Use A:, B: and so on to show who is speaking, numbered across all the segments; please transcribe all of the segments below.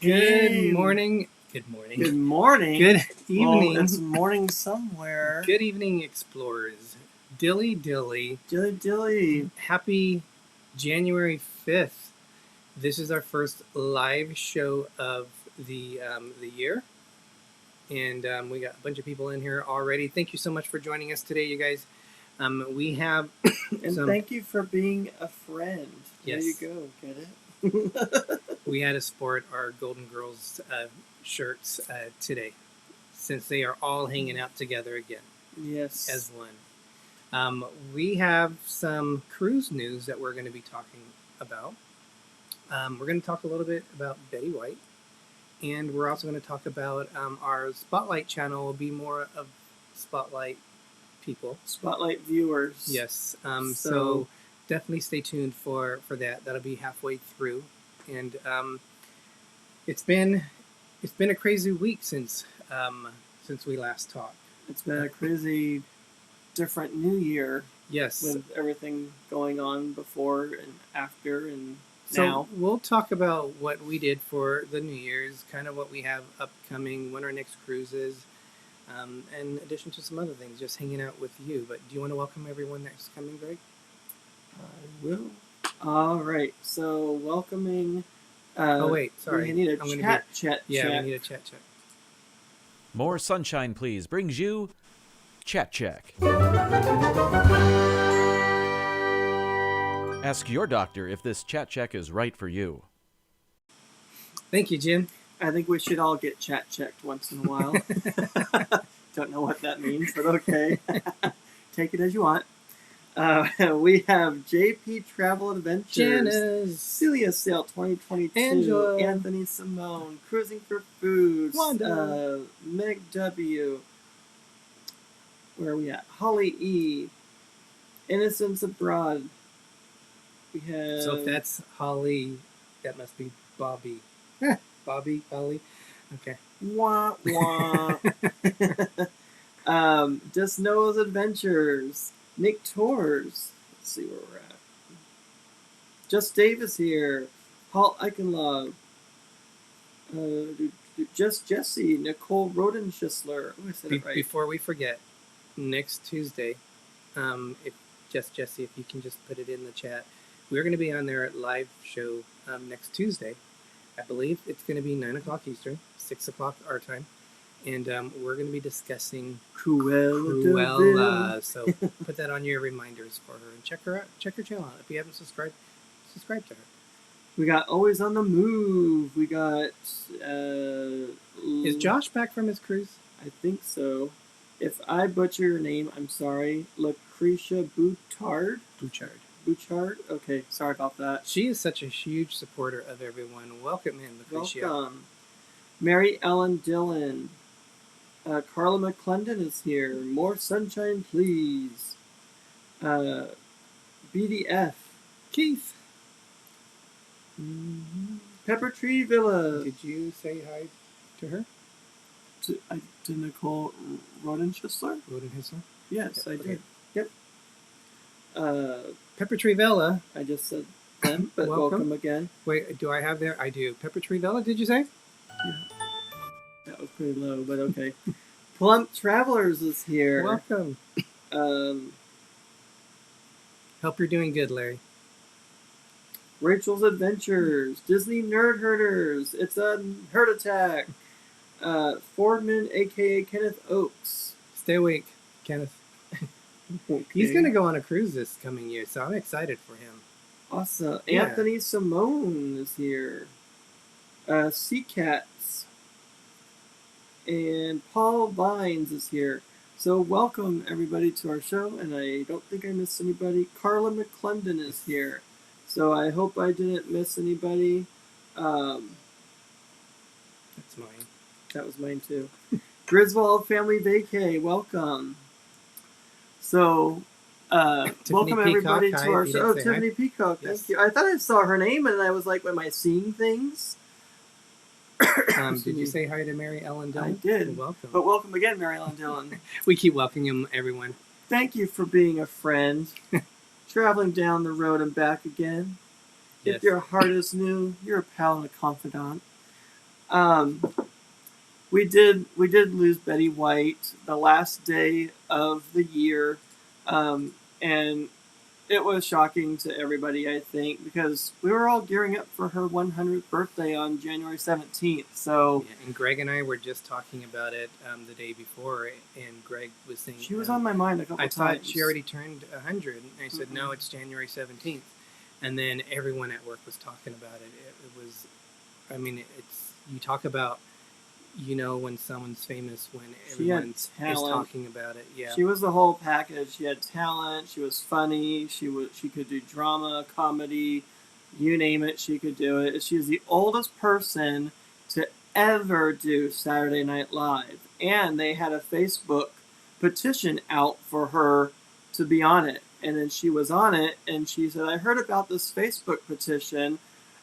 A: Good morning. Good morning.
B: Good morning.
A: Good evening.
B: Well, it's morning somewhere.
A: Good evening, explorers. Dilly.
B: Dilly.
A: Happy January 5th. This is our first live show of the year. And we got a bunch of people in here already. Thank you so much for joining us today, you guys. We have...
B: and thank you for being a friend.
A: Yes.
B: There you go. Get it?
A: We had to sport our Golden Girls shirts today, since they are all hanging out together again.
B: Yes.
A: As one. We have some cruise news that we're going to be talking about. We're going to talk a little bit about Betty White, and we're also going to talk about our Spotlight channel will be more of Spotlight people.
B: Spotlight viewers.
A: Yes. So definitely stay tuned for that. That'll be halfway through. And it's been a crazy week since we last talked.
B: It's been a crazy different new year.
A: Yes.
B: With everything going on before and after and
A: so
B: now.
A: We'll talk about what we did for the New Year's, kind of what we have upcoming, when our next cruise is, in addition to some other things, just hanging out with you. But do you want to welcome everyone that's coming, Greg?
B: I will. All right. So welcoming.
A: Oh wait, sorry.
B: We need a chat.
A: Yeah, we need a chat.
C: More Sunshine Please brings you Chat Check. Ask your doctor if this Chat Check is right for you.
A: Thank you, Jim.
B: I think we should all get chat checked once in a while. Don't know what that means, but okay. Take it as you want. We have JP Travel Adventures,
A: Janice,
B: Celia Sail 2022,
A: Angela,
B: Anthony Simone, Cruising for Foods,
A: Wanda,
B: Meg W. Where are we at? Holly E. Innocence Abroad. We have.
A: So if that's Holly, that must be Bobby. Bobby, Holly. Okay.
B: Wah wah. Just Noah's Adventures. Nick Tours. Let's see where we're at. Just Davis here. Paul Eichenlove. Just Jesse. Nicole Rodenschissler. Oh, I said it right.
A: Before we forget, next Tuesday, if Jesse, if you can just put it in the chat, we're going to be on there at live show next Tuesday. I believe it's going to be 9 o'clock Eastern, 6 o'clock our time. And we're going to be discussing Cruella. So put that on your reminders for her. And check her out. Check her channel out. If you haven't subscribed, subscribe to her.
B: We got Always on the Move. We got...
A: Is Josh back from his cruise?
B: I think so. If I butcher your name, I'm sorry. Lucretia Bouchard? Bouchard? Okay, sorry about that.
A: She is such a huge supporter of everyone. Welcome in, Lucretia.
B: Welcome. Mary Ellen Dillon. Carla McClendon is here. More sunshine, please. BDF.
A: Keith.
B: Pepper Tree Villa.
A: Did you say hi to her?
B: To Nicole Rodenschissler?
A: Rodenschissler?
B: Yes, I did.
A: Yep.
B: Pepper Tree Villa. I just said them, but welcome again.
A: Wait, do I have there? I do. Pepper Tree Villa, did you say?
B: Yeah. That was pretty low, but okay. Plump Travelers is here.
A: Welcome. Hope you're doing good, Larry.
B: Rachel's Adventures. Disney Nerd Herders. It's a Herd Attack. Fordman, a.k.a. Kenneth Oakes.
A: Stay awake, Kenneth. Okay. He's going to go on a cruise this coming year, so I'm excited for him.
B: Awesome.
A: Yeah.
B: Anthony Simone is here. Sea Cats. And Paul Vines is here. So welcome everybody to our show, and I don't think I missed anybody. Carla McClendon is here. So I hope I didn't miss anybody.
A: That's mine.
B: That was mine too. Griswold Family Vacay, welcome. So, welcome everybody to our show. Oh, Tiffany Peacock, thank you. I thought I saw her name, and I was like, am I seeing things?
A: Did you say hi to Mary Ellen Dillon?
B: I did.
A: You're welcome.
B: But welcome again, Mary Ellen Dillon.
A: We keep welcoming everyone.
B: Thank you for being a friend. Traveling down the road and back again.
A: Yes.
B: If your heart is new, you're a pal and a confidant. We did lose Betty White the last day of the year, and it was shocking to everybody, I think, because we were all gearing up for her 100th birthday on January 17th. So,
A: yeah, and Greg and I were just talking about it the day before, and Greg was saying
B: she was on my mind a couple times.
A: I thought she already turned 100, and I said, no, it's January 17th. And then everyone at work was talking about it. It was, I mean, it's, you talk about, you know, when someone's famous, when everyone is talking about it. Yeah,
B: she was the whole package. She had talent. She was funny. She could do drama, comedy, you name it. She could do it. She was the oldest person to ever do Saturday Night Live, and they had a Facebook petition out for her to be on it. And then she was on it, and she said, "I heard about this Facebook petition.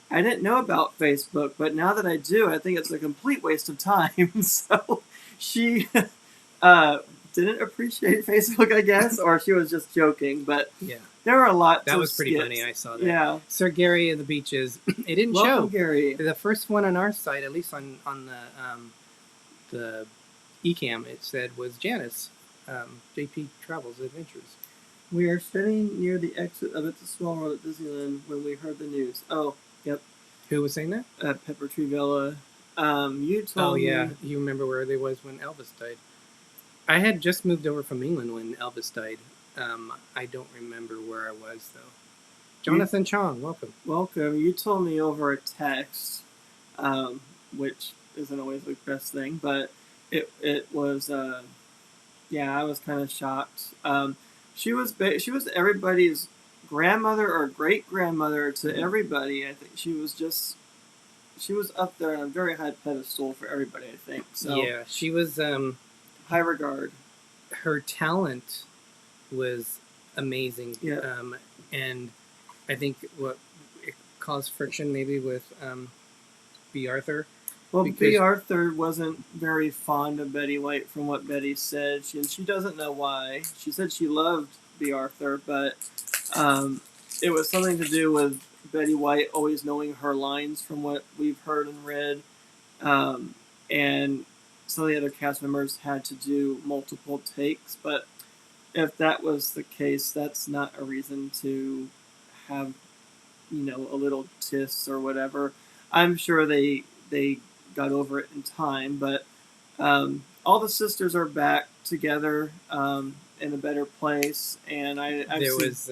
B: I didn't know about Facebook, but now that I do, I think it's a complete waste of time." So she didn't appreciate Facebook, I guess, or she was just joking. But
A: yeah,
B: there were a lot.
A: That was pretty funny. I saw that.
B: Yeah,
A: Sir Gary of the Beaches. It didn't
B: Welcome,
A: show.
B: Gary.
A: The first one on our site, at least on the eCam, it said was Janice, JP Travels Adventures.
B: We are standing near the exit of It's a Small World at Disneyland when we heard the news. Oh, yep.
A: Who was saying that?
B: Pepper Tree Villa. You told me.
A: Oh, yeah. You remember where they was when Elvis died. I had just moved over from England when Elvis died. I don't remember where I was, though. Jonathan Chong, welcome.
B: Welcome. You told me over a text, which isn't always the best thing, but it was, yeah, I was kind of shocked. She was everybody's grandmother or great grandmother to everybody. I think she was up there on a very high pedestal for everybody. I think so.
A: Yeah, she was
B: high regard.
A: Her talent was amazing.
B: Yeah.
A: And I think what it caused friction maybe with B. Arthur.
B: Well, B. Arthur wasn't very fond of Betty White from what Betty said. She doesn't know why. She said she loved B. Arthur, but it was something to do with Betty White always knowing her lines from what we've heard and read. And some of the other cast members had to do multiple takes. But if that was the case, that's not a reason to have, a little tiss or whatever. I'm sure they got over it in time, but all the sisters are back together in a better place. And
A: there was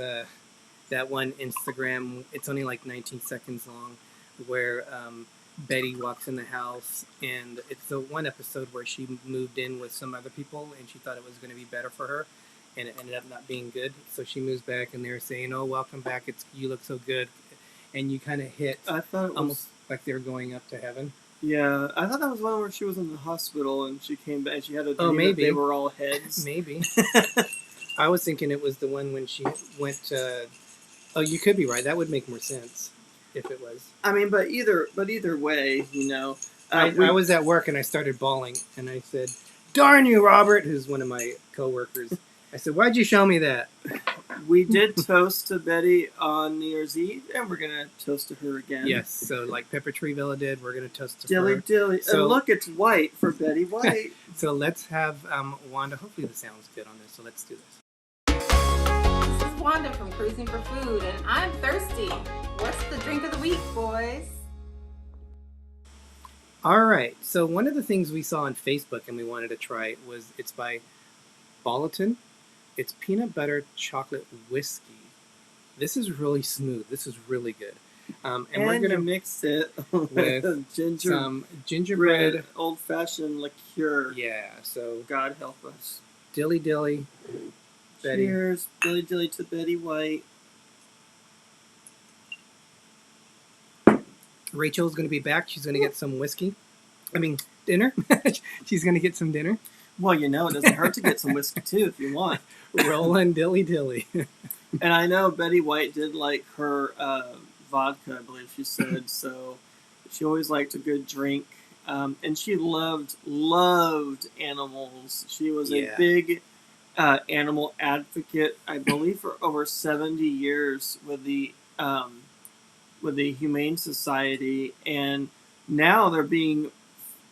A: that one Instagram, it's only like 19 seconds long, where Betty walks in the house, and it's the one episode where she moved in with some other people, and she thought it was going to be better for her, and it ended up not being good. So she moves back, and they're saying, "Oh, welcome back. You look so good," and you kind of hit.
B: I thought it was
A: almost like they were going up to heaven.
B: Yeah, I thought that was one where she was in the hospital and she came back and she had a dream
A: maybe.
B: that they were all heads.
A: Maybe. I was thinking it was the one when she went. Oh, you could be right. That would make more sense if it was.
B: I mean, but either way,
A: I was at work and I started bawling and I said, "Darn you, Robert," who's one of my coworkers. I said, "Why'd you show me that?"
B: We did toast to Betty on New Year's Eve, and we're going to toast to her again.
A: Yes, so like Pepper Tree Villa did, we're going to toast to
B: Dilly
A: her.
B: Dilly. So, and look, it's white for Betty White.
A: So let's have Wanda. Hopefully the sound's good on this, so let's do this.
D: This is Wanda from Cruising for Food, and I'm thirsty. What's the drink of the week, boys?
A: All right, so one of the things we saw on Facebook and we wanted to try was it's by Bolton. It's peanut butter chocolate whiskey. This is really smooth. This is really good. And we're going to
B: mix it
A: with some gingerbread
B: old-fashioned liqueur.
A: Yeah, so
B: God help us.
A: Dilly Dilly, Betty.
B: Cheers, Dilly Dilly to Betty White.
A: Rachel's going to be back. She's going to get some whiskey. Dinner. She's going to get some dinner.
B: Well, it doesn't hurt to get some whiskey, too, if you want.
A: Rollin' Dilly Dilly.
B: And I know Betty White did like her vodka, I believe she said, so she always liked a good drink. And she loved animals. She was a big animal advocate, I believe, for over 70 years with the Humane Society. And now they're being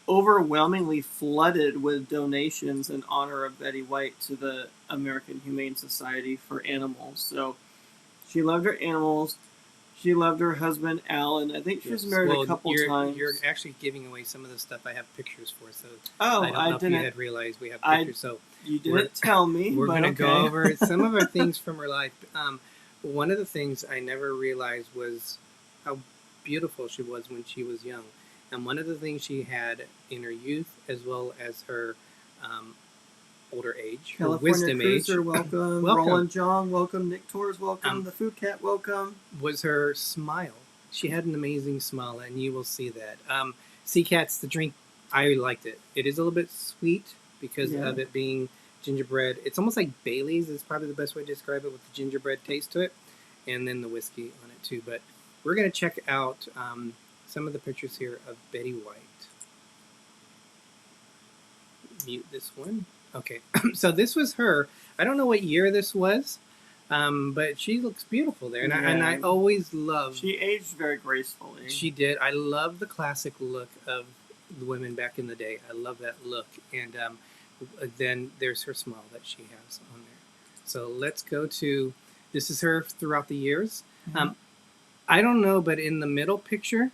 B: overwhelmingly flooded with donations in honor of Betty White to the American Humane Society for Animals. So she loved her animals. She loved her husband, Alan. I think she was married a couple times.
A: You're actually giving away some of the stuff I have pictures for, so
B: I
A: don't know if you had realized we have pictures.
B: You didn't tell me.
A: We're going to go over some of our things from her life. One of the things I never realized was how beautiful she was when she was young. And one of the things she had in her youth, as well as her older age,
B: California
A: her wisdom
B: Cruiser,
A: age,
B: welcome. Roland John, welcome. Nick Torres, welcome. The Food Cat, welcome.
A: Was her smile. She had an amazing smile, and you will see that. Sea Cat's, the drink, I liked it. It is a little bit sweet because of it being gingerbread. It's almost like Bailey's is probably the best way to describe it, with the gingerbread taste to it, and then the whiskey on it too. But we're going to check out some of the pictures here of Betty White. Mute this one. Okay, so this was her. I don't know what year this was, but she looks beautiful there. And I always loved...
B: She aged very gracefully.
A: She did. I love the classic look of the women back in the day. I love that look. And then there's her smile that she has on there. So let's go to... This is her throughout the years. Mm-hmm. I don't know, but in the middle picture...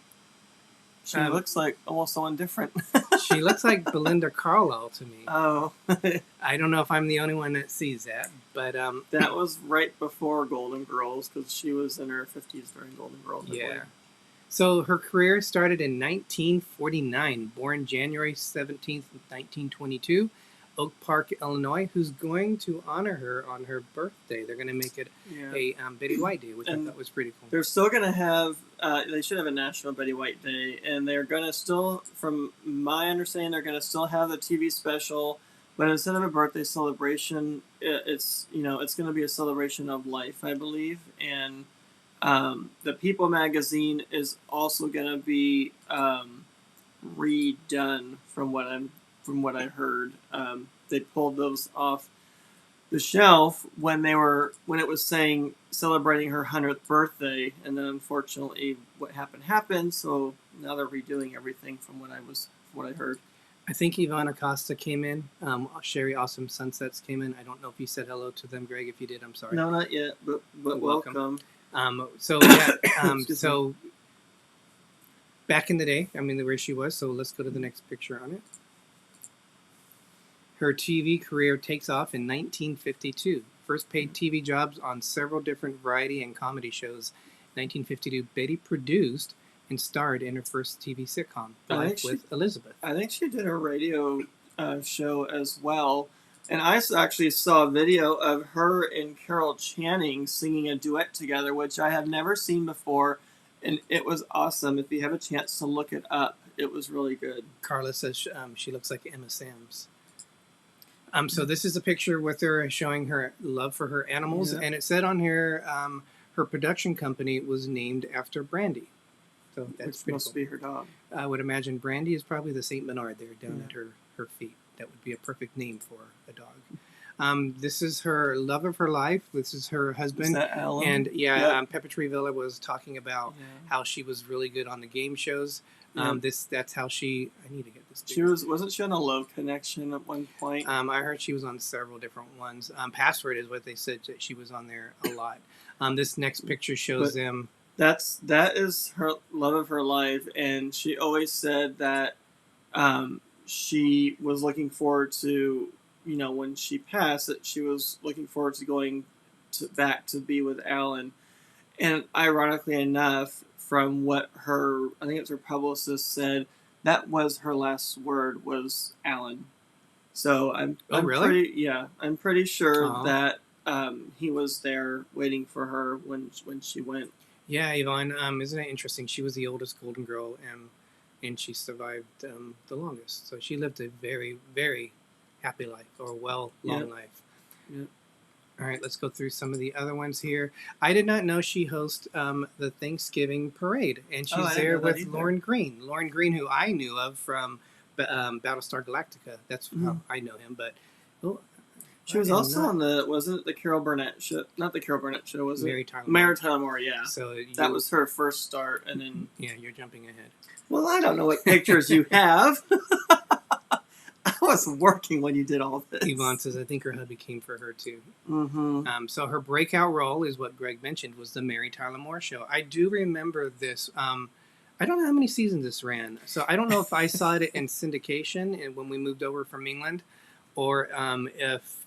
B: She looks like almost someone different.
A: She looks like Belinda Carlisle to me.
B: Oh.
A: I don't know if I'm the only one that sees that, but...
B: that was right before Golden Girls, because she was in her 50s during Golden Girls.
A: Yeah. So her career started in 1949, born January 17th, 1922. Oak Park, Illinois, who's going to honor her on her birthday. They're going to make it a Betty White Day, which I thought was pretty cool.
B: They're still going to have, they should have a National Betty White Day, and they're going to still, from my understanding, they're going to still have the TV special, but instead of a birthday celebration, it's going to be a celebration of life, I believe, and the People magazine is also going to be redone from what I heard. They pulled those off the shelf when it was saying celebrating her 100th birthday, and then unfortunately what happened. So now they're redoing everything from what I heard.
A: I think Yvonne Acosta came in. Sherry Awesome Sunsets came in. I don't know if you said hello to them, Greg. If you did, I'm sorry.
B: No, not yet, but welcome.
A: So back in the day, I mean, where she was. So let's go to the next picture on it. Her TV career takes off in 1952. First paid TV jobs on several different variety and comedy shows. 1952, Betty produced and starred in her first TV sitcom, Life with Elizabeth.
B: I think she did a radio show as well. And I actually saw a video of her and Carol Channing singing a duet together, which I have never seen before. And it was awesome. If you have a chance to look it up, it was really good.
A: Carla says she looks like Emma Samms. So this is a picture with her showing her love for her animals, and it said on here her production company was named after Brandy. So that's
B: Which must be her dog.
A: I would imagine Brandy is probably the Saint Bernard there down at her feet. That would be a perfect name for a dog. This is her love of her life. This is her husband.
B: Is that Alan?
A: And Pepper Tree Villa was talking about how she was really good on the game shows. That's how she. I need to get this.
B: Wasn't she on a Love Connection at one point?
A: I heard she was on several different ones. Password is what they said that she was on there a lot. This next picture shows them.
B: That is her love of her life, and she always said that she was looking forward to, when she passed, that she was looking forward to going back to be with Alan. And ironically enough, from what I think it's her publicist said, that was her last word, was Alan. So I'm pretty sure that he was there waiting for her when she went.
A: Yeah, Yvonne, isn't it interesting? She was the oldest Golden Girl, and she survived the longest. So she lived a very, very happy life, or long life.
B: Yep.
A: All right, let's go through some of the other ones here. I did not know she hosts the Thanksgiving parade, and she's there with Lauren Green. Lauren Green, who I knew of from Battlestar Galactica. That's how I know him. But
B: She was also on wasn't it the Carol Burnett show? Not the Carol Burnett show, was it?
A: Mary Tyler
B: Mary Tyler Moore, yeah.
A: So
B: that was her first start, and then...
A: Yeah, you're jumping ahead.
B: Well, I don't know what pictures you have. I was working when you did all this.
A: Yvonne says, I think her hubby came for her, too.
B: Mm-hmm.
A: So her breakout role is what Greg mentioned, was the Mary Tyler Moore show. I do remember this. I don't know how many seasons this ran. So I don't know if I saw it in syndication and when we moved over from England, or if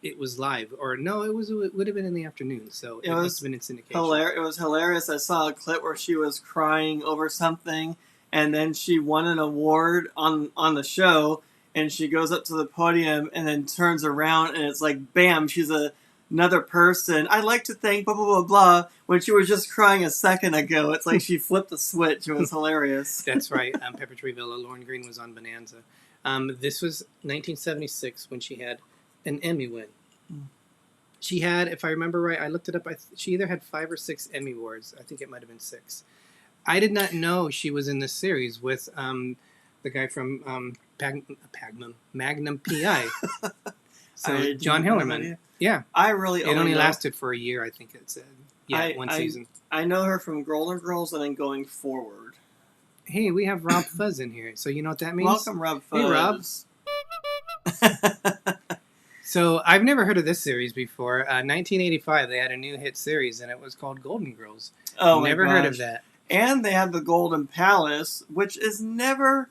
A: it was live. Or no, it would have been in the afternoon. So it must have been in syndication.
B: It was hilarious. I saw a clip where she was crying over something, and then she won an award on the show, and she goes up to the podium and then turns around, and it's like, bam, she's another person. I'd like to thank blah, blah, blah, blah, when she was just crying a second ago. It's like she flipped the switch. It was hilarious.
A: That's right. Pepper Tree Villa. Lauren Green was on Bonanza. This was 1976 when she had an Emmy win. She had, if I remember right, I looked it up, she either had 5 or 6 Emmy Awards. I think it might have been 6. I did not know she was in this series with the guy from Magnum P.I. So John Hillerman. Yeah.
B: It
A: only lasted for a year, I think it said. Yeah, one season. I
B: know her from Golden Girls and then Going Forward.
A: Hey, we have RobFuz in here, so you know what that means?
B: Welcome, RobFuz.
A: Hey, Rob. So I've never heard of this series before. 1985, they had a new hit series, and it was called Golden Girls.
B: Oh,
A: never heard of that.
B: And they had the Golden Palace, which is never,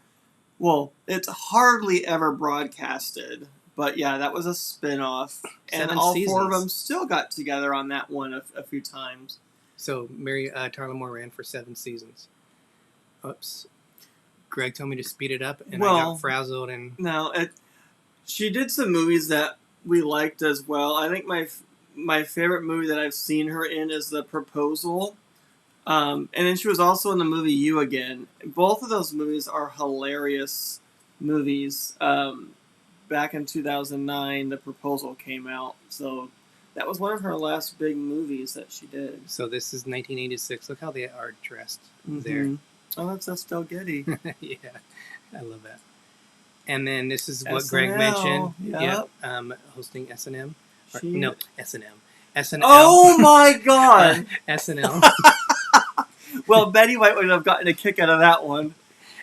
B: well, it's hardly ever broadcasted. But yeah, that was a spin-off. And
A: 7
B: all
A: seasons.
B: 4 of them still got together on that one a few times.
A: So Mary Tyler Moore ran for 7 seasons. Oops. Greg told me to speed it up, and I got frazzled. And
B: no, she did some movies that we liked as well. I think my favorite movie that I've seen her in is The Proposal. And then she was also in the movie You Again. Both of those movies are hilarious movies. Back in 2009, The Proposal came out. So that was one of her last big movies that she did.
A: So this is 1986. Look how they are dressed there.
B: Oh, that's Estelle Getty.
A: Yeah, I love that. And then this is what Greg mentioned.
B: Yep.
A: Hosting S&M. No, S&M. SNL.
B: Oh my God!
A: SNL.
B: Well, Betty White would have gotten a kick out of that one.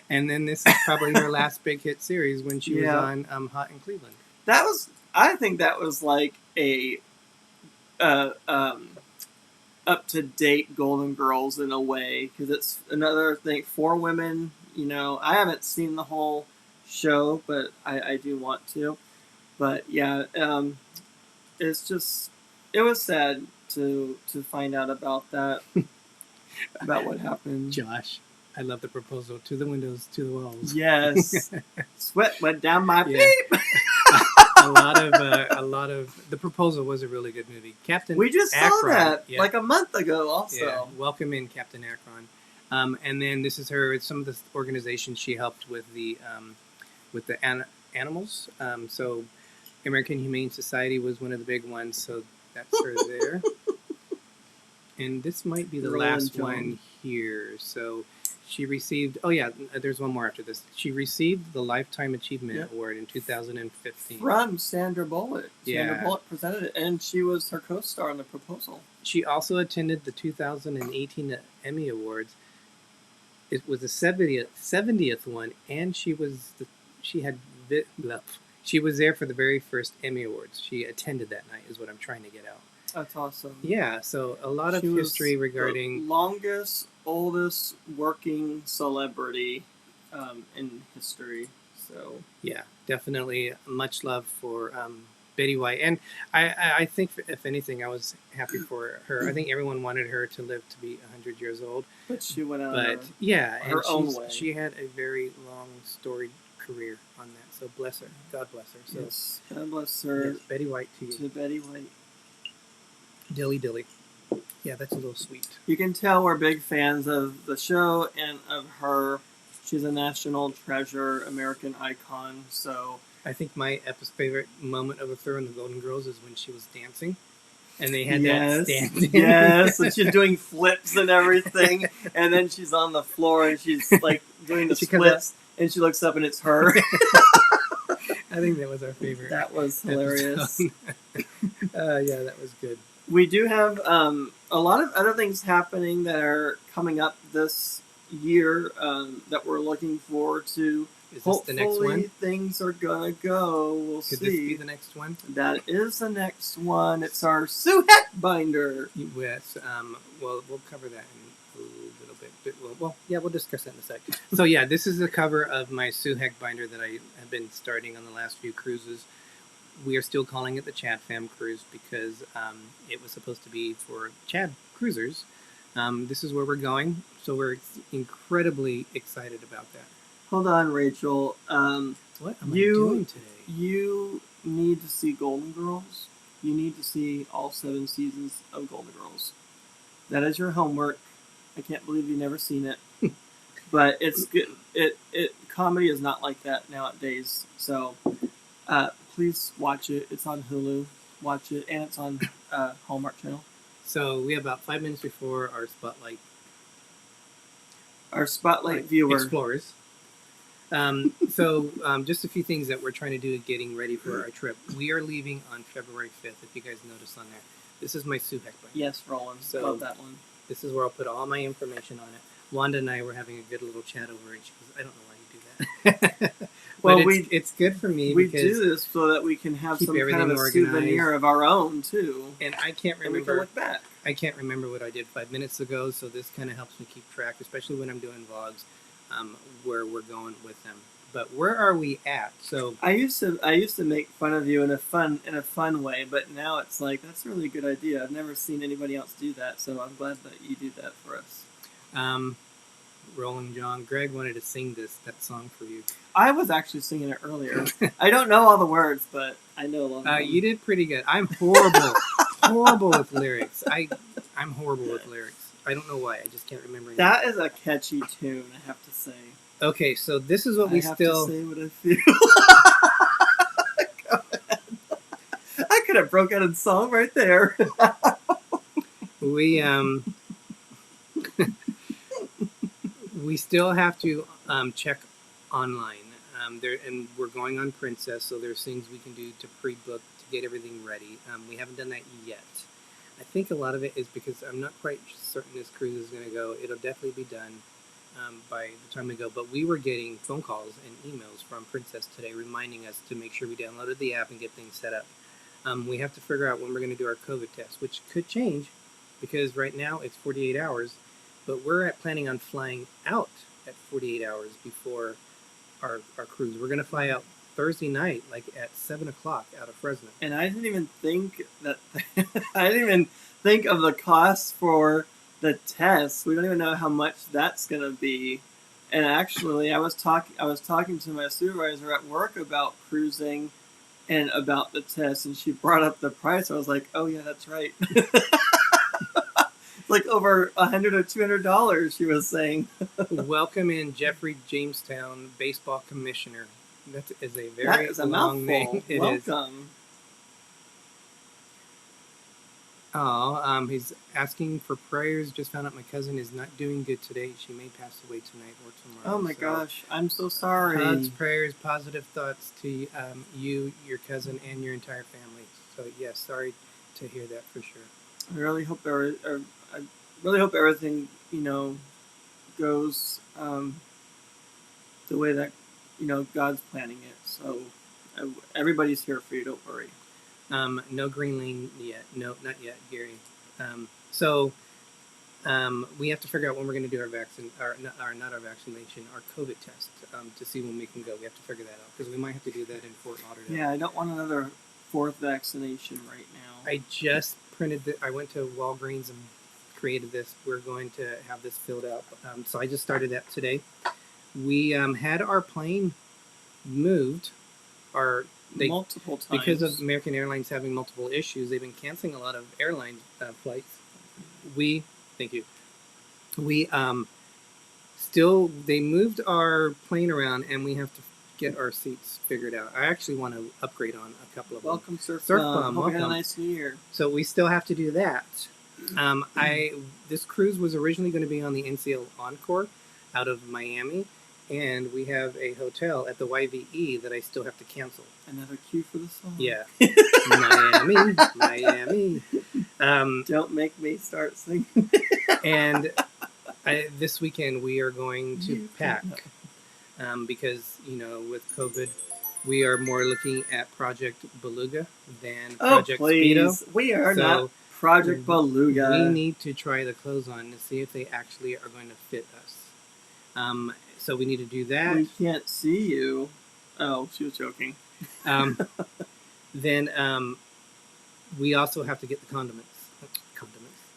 A: And then this is probably her last big hit series when she was on Hot in Cleveland.
B: I think that was like a up-to-date Golden Girls in a way, because it's another thing, 4 women, I haven't seen the whole show, but I do want to. But yeah, it was sad to find out about that, about what happened.
A: Josh, I love The Proposal. To the windows, to the walls.
B: Yes. Sweat went down my peep.
A: a lot of The Proposal was a really good movie.
B: We just saw that like a month ago also.
A: Yeah. Welcome in, Captain Akron. And then this is her, some of the organizations she helped with the animals. So American Humane Society was one of the big ones, so that's her there. And this might be the last one here. So she received, there's one more after this. She received the Lifetime Achievement Award in 2015.
B: From Sandra Bullock. Sandra Bullock presented it, and she was her co-star on The Proposal.
A: She also attended the 2018 Emmy Awards. It was the 70th one, and she was there for the very first Emmy Awards. She attended that night, is what I'm trying to get out.
B: That's awesome.
A: Yeah, so a lot of history regarding
B: the longest, oldest working celebrity in history. So
A: yeah, definitely much love for Betty White, and I think if anything, I was happy for her. I think everyone wanted her to live to be 100 years old,
B: but she went out
A: her
B: own way.
A: She had a very long, storied career on that. So bless her. God bless her. So
B: yes, God bless her.
A: Yes, Betty White to you.
B: To Betty White.
A: Dilly dilly. Yeah, that's a little sweet.
B: You can tell we're big fans of the show and of her. She's a national treasure, American icon. So
A: I think my favorite moment of her in the Golden Girls is when she was dancing, and they had that stand.
B: Yes, and she's doing flips and everything, and then she's on the floor and she's like doing the flips, and she looks up and it's her.
A: I think that was our favorite.
B: That was hilarious.
A: Yeah, that was good.
B: We do have a lot of other things happening that are coming up this year that we're looking forward to.
A: Is this
B: Hopefully,
A: the next one?
B: things are gonna go. We'll
A: Could
B: see.
A: this be the next one?
B: That is the next one. It's our Suhek binder.
A: Yes. Well, we'll cover that in a little bit. We'll discuss that in a sec. So yeah, this is the cover of my Suhek binder that I have been starting on the last few cruises. We are still calling it the Chad Fam Cruise because it was supposed to be for ChadCruisers. This is where we're going, so we're incredibly excited about that.
B: Hold on, Rachel.
A: What am I doing today?
B: You need to see Golden Girls. You need to see all 7 seasons of Golden Girls. That is your homework. I can't believe you've never seen it. But it's good. Comedy is not like that nowadays. So please watch it. It's on Hulu. Watch it, and it's on Hallmark Channel.
A: So we have about 5 minutes before our spotlight.
B: Our spotlight viewer.
A: Explorers. Just a few things that we're trying to do getting ready for our trip. We are leaving on February 5th, if you guys notice on there. This is my Suhek binder.
B: Yes, Roland.
A: So,
B: love that one.
A: This is where I'll put all my information on it. Wanda and I were having a good little chat over it. She goes, I don't know why you do that.
B: Well,
A: it's good for me
B: we
A: because
B: do this so that we can have
A: keep
B: some kind of
A: everything
B: a
A: organized.
B: souvenir of our own, too.
A: And I can't
B: And we can
A: remember.
B: look back.
A: I can't remember what I did 5 minutes ago, so this kind of helps me keep track, especially when I'm doing vlogs, where we're going with them. But where are we at? So
B: I used to make fun of you in a fun way, but now it's like that's a really good idea. I've never seen anybody else do that, so I'm glad that you do that for us.
A: Rolling John, Greg wanted to sing that song for you.
B: I was actually singing it earlier. I don't know all the words, but I know a lot of them.
A: You did pretty good. I'm horrible with lyrics. I'm horrible with lyrics. I don't know why. I just can't remember.
B: That is a catchy tune, I have to say.
A: Okay, so this is what we
B: have
A: still.
B: to say what I feel. Go ahead. I could have broke out in song right there.
A: We we still have to check online. And we're going on Princess, so there's things we can do to pre-book to get everything ready. We haven't done that yet. I think a lot of it is because I'm not quite certain this cruise is going to go. It'll definitely be done by the time we go. But we were getting phone calls and emails from Princess today reminding us to make sure we downloaded the app and get things set up. We have to figure out when we're going to do our COVID test, which could change because right now it's 48 hours. But we're planning on flying out at 48 hours before our cruise. We're going to fly out Thursday night, like at 7 o'clock out of Fresno.
B: And I didn't even think that. I didn't even think of the cost for the test. We don't even know how much that's going to be. And actually, I was talking to my supervisor at work about cruising and about the test, and she brought up the price. I was like, "Oh yeah, that's right." Like over $100 or $200, she was saying.
A: Welcome in Jeffrey Jamestown, baseball commissioner. That is a very
B: that is a
A: long
B: mouthful.
A: name. It
B: Welcome.
A: Oh, he's asking for prayers. Just found out my cousin is not doing good today. She may pass away tonight or tomorrow.
B: Oh my gosh, I'm so sorry.
A: Hugs, prayers, positive thoughts to you, your cousin, and your entire family. So yes, sorry to hear that for sure.
B: I really hope everything, goes the way that, God's planning it. So everybody's here for you. Don't worry.
A: No green lane yet. No, not yet, Gary. We have to figure out when we're going to do our vaccination, our COVID test, to see when we can go. We have to figure that out because we might have to do that in Fort Lauderdale.
B: Yeah, I don't want another 4th vaccination right now.
A: I just printed I went to Walgreens and created this. We're going to have this filled out. So I just started that today. We had our plane moved.
B: Multiple times.
A: Because of American Airlines having multiple issues, they've been canceling a lot of airline flights. Thank you. They moved our plane around, and we have to get our seats figured out. I actually want to upgrade on a couple of them.
B: Welcome, Surf
A: Bum.
B: Hope you had a nice New Year.
A: So we still have to do that. This cruise was originally going to be on the NCL Encore out of Miami, and we have a hotel at the YVE that I still have to cancel.
B: Another cue for the song.
A: Yeah. Miami.
B: Don't make me start singing.
A: And this weekend we are going to pack because, with COVID, we are more looking at Project Beluga than Project Speedo.
B: We are not Project Beluga.
A: We need to try the clothes on to see if they actually are going to fit us. So we need to do that.
B: We can't see you. Oh, she was joking.
A: Then we also have to get the condiments.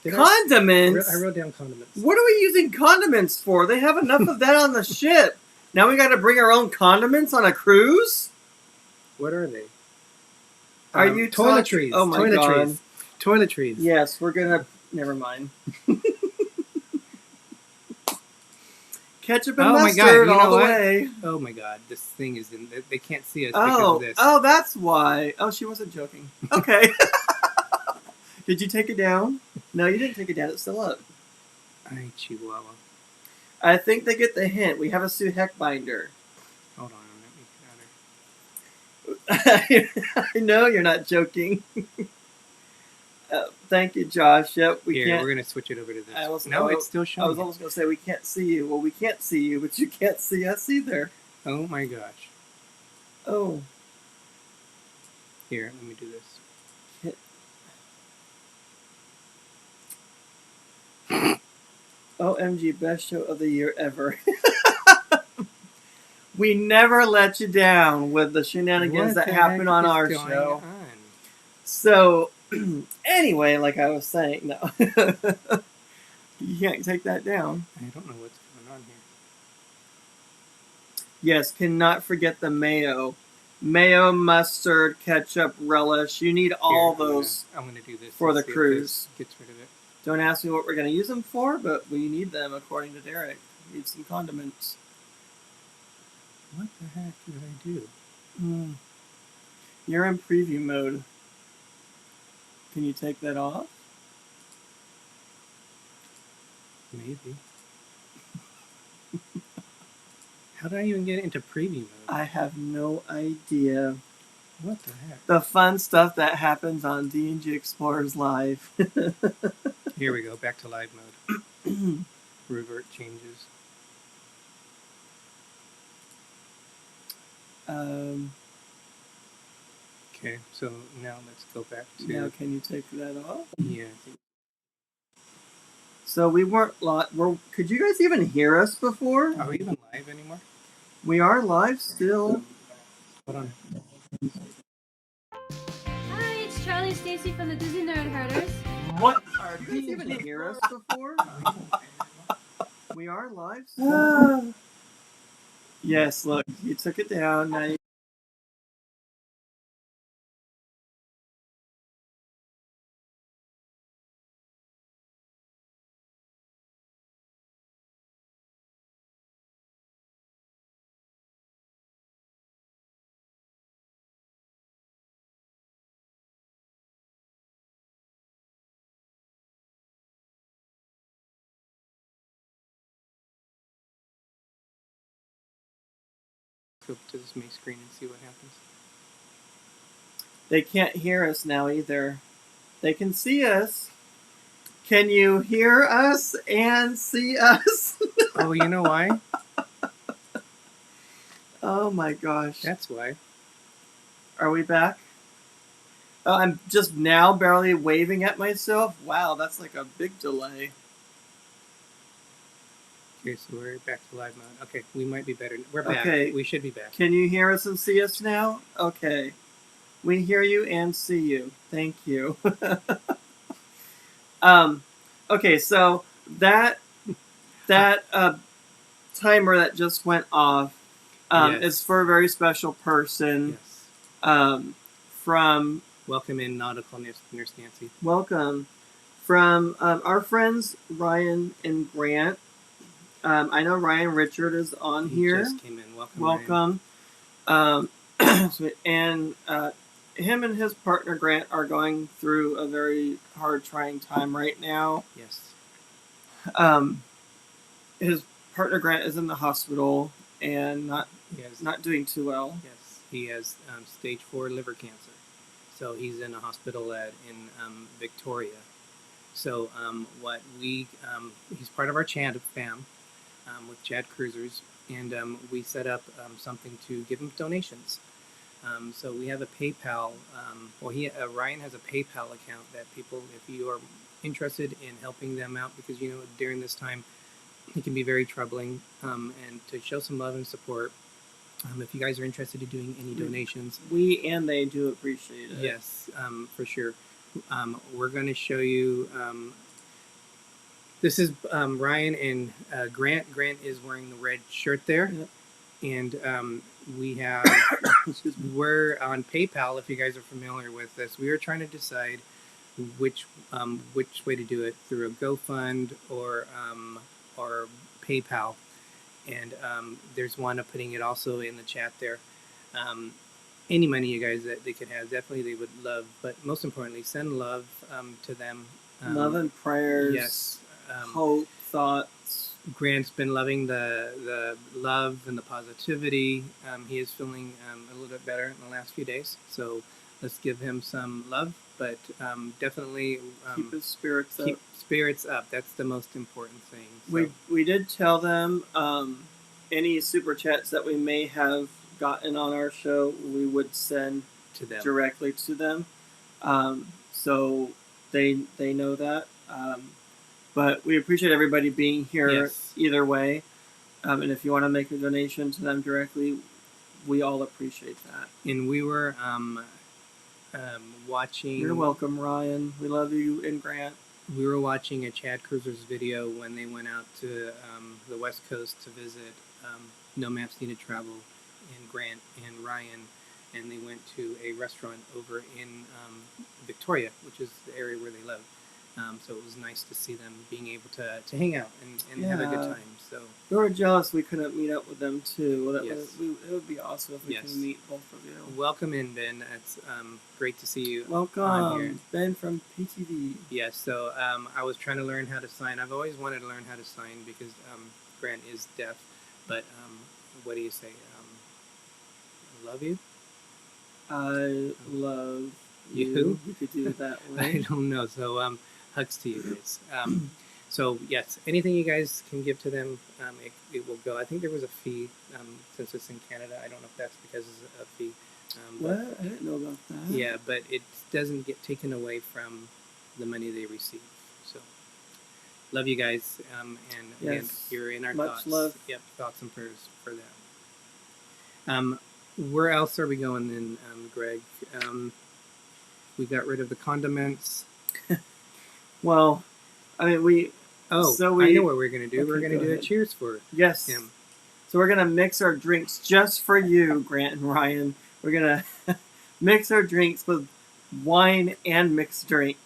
B: Condiments?
A: I wrote down condiments.
B: What are we using condiments for? They have enough of that on the ship. Now we got to bring our own condiments on a cruise?
A: What are they?
B: Are you
A: toiletries?
B: Oh my god.
A: Toiletries.
B: Yes, we're gonna. Never mind. Ketchup and mustard all the way.
A: Oh my god, this thing is in. They can't see us because of this.
B: Oh, that's why. Oh, she wasn't joking. Okay. Did you take it down? No, you didn't take it down. It's still up.
A: Ay, Chihuahua.
B: I think they get the hint. We have a Sue Heck binder.
A: Hold on, let me get
B: I know you're not joking. Thank you, Josh. Yep,
A: we're going to switch it over to this. It's still showing.
B: I was almost going to say we can't see you. Well, we can't see you, but you can't see us either.
A: Oh my gosh.
B: Oh.
A: Here, let me do this.
B: OMG, best show of the year ever. We never let you down with the shenanigans that happen on our show. So, anyway, like I was saying, no. You can't take that down.
A: I don't know what's going on here.
B: Yes, cannot forget the mayo. Mayo, mustard, ketchup, relish. You need all those
A: I'm gonna do this
B: for the cruise.
A: Gets rid of it.
B: Don't ask me what we're going to use them for, but we need them, according to Derek. We need some condiments.
A: What the heck did I do?
B: You're in preview mode. Can you take that off?
A: Maybe. How did I even get into preview mode?
B: I have no idea.
A: What the heck?
B: The fun stuff that happens on D&G Explorers Live.
A: Here we go, back to live mode. Revert changes. Okay, so now let's go back to...
B: Now can you take that off?
A: Yeah, I think...
B: So we weren't live. Could you guys even hear us before?
A: Are we even live anymore?
B: We are live still.
A: Hold on.
E: Hi, it's Charlie and Stacy from the Disney Nerd Herders.
B: What? Did you even hear us before? We are live still. Yes, look, you took it down. Now you...
A: Go to this main screen and see what happens.
B: They can't hear us now either. They can see us. Can you hear us and see us?
A: Oh, you know why?
B: Oh my gosh.
A: That's why.
B: Are we back? Oh, I'm just now barely waving at myself. Wow, that's like a big delay.
A: Okay, so we're back to live mode. Okay, we might be better. We're back.
B: Okay.
A: We should be back.
B: Can you hear us and see us now? Okay. We hear you and see you. Thank you. Okay, so that timer that just went off
A: Yes.
B: is for a very special person.
A: Yes.
B: From...
A: Welcome in, Nautical Nurse Nancy.
B: Welcome. From our friends Ryan and Grant. I know Ryan Richard is on here.
A: Just came in.
B: Welcome. And him and his partner Grant are going through a very hard, trying time right now.
A: Yes.
B: His partner Grant is in the hospital. and not doing too well.
A: Yes, he has stage 4 liver cancer. So he's in a hospital in Victoria. So he's part of our Chad fam with ChadCruisers, and we set up something to give him donations. So we have a PayPal. Ryan has a PayPal account that people, if you are interested in helping them out, because during this time it can be very troubling, and to show some love and support. If you guys are interested in doing any donations,
B: we and they do appreciate it.
A: Yes, for sure. We're going to show you. This is Ryan and Grant. Grant is wearing the red shirt there, and we have. We're on PayPal. If you guys are familiar with this, we are trying to decide which way to do it, through a GoFund or PayPal. And there's one of putting it also in the chat there. Any money you guys that they could have, definitely they would love. But most importantly, send love to them.
B: Love and prayers.
A: Yes.
B: Hope, thoughts.
A: Grant's been loving the love and the positivity. He is feeling a little bit better in the last few days. So let's give him some love. But definitely
B: keep his spirits up.
A: Keep spirits up. That's the most important thing.
B: So. We did tell them any super chats that we may have gotten on our show, we would send
A: to them
B: directly to them, so they know that. But we appreciate everybody being here either way. And if you want to make a donation to them directly, we all appreciate that.
A: And we were watching.
B: You're welcome, Ryan. We love you, and Grant.
A: We were watching a ChadCruisers video when they went out to the West Coast to visit No Maps Needed Travel and Grant and Ryan, and they went to a restaurant over in Victoria, which is the area where they live. So it was nice to see them being able to hang out and have a good time. So
B: we were jealous we couldn't meet up with them too. Well, it would be awesome if we can meet both of you.
A: Welcome in, Ben. It's great to see you.
B: Welcome, Ben from PTV.
A: Yes. So I was trying to learn how to sign. I've always wanted to learn how to sign because Grant is deaf. But what do you say? I love you.
B: I love you. You could do it that way.
A: I don't know. So hugs to you guys. So yes, anything you guys can give to them, it will go. I think there was a fee since it's in Canada. I don't know if that's because it's a fee.
B: What? I didn't know about that.
A: Yeah, but it doesn't get taken away from the money they receive. So love you guys, and again, you're in our thoughts.
B: Much love.
A: Yep, thoughts and prayers for them. Where else are we going then, Greg? We got rid of the condiments.
B: Well, I mean, I
A: know what we're going to do. We're going to do a cheers for him.
B: So we're going to mix our drinks just for you, Grant and Ryan. We're going to mix our drinks with wine and mixed drink.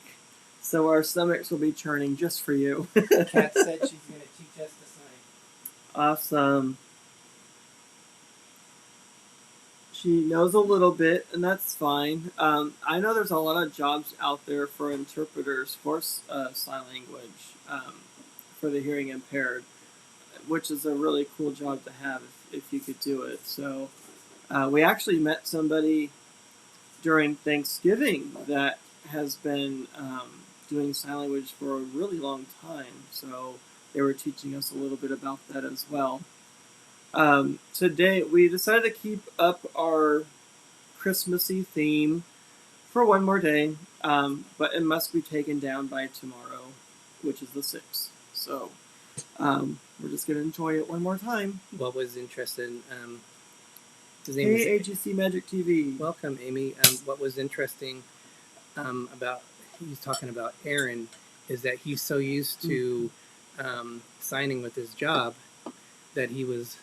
B: So our stomachs will be churning just for you.
A: Kat said she's going to teach us to sign.
B: Awesome. She knows a little bit, and that's fine. I know there's a lot of jobs out there for interpreters for sign language for the hearing impaired, which is a really cool job to have if you could do it. So we actually met somebody during Thanksgiving that has been doing sign language for a really long time. So they were teaching us a little bit about that as well. Today we decided to keep up our Christmassy theme for one more day, but it must be taken down by tomorrow, which is the 6th. So we're just going to enjoy it one more time.
A: What was interesting, his
B: name is AGC Magic TV.
A: Welcome, Amy. What was interesting about, he's talking about Aaron, is that he's so used to signing with his job that he was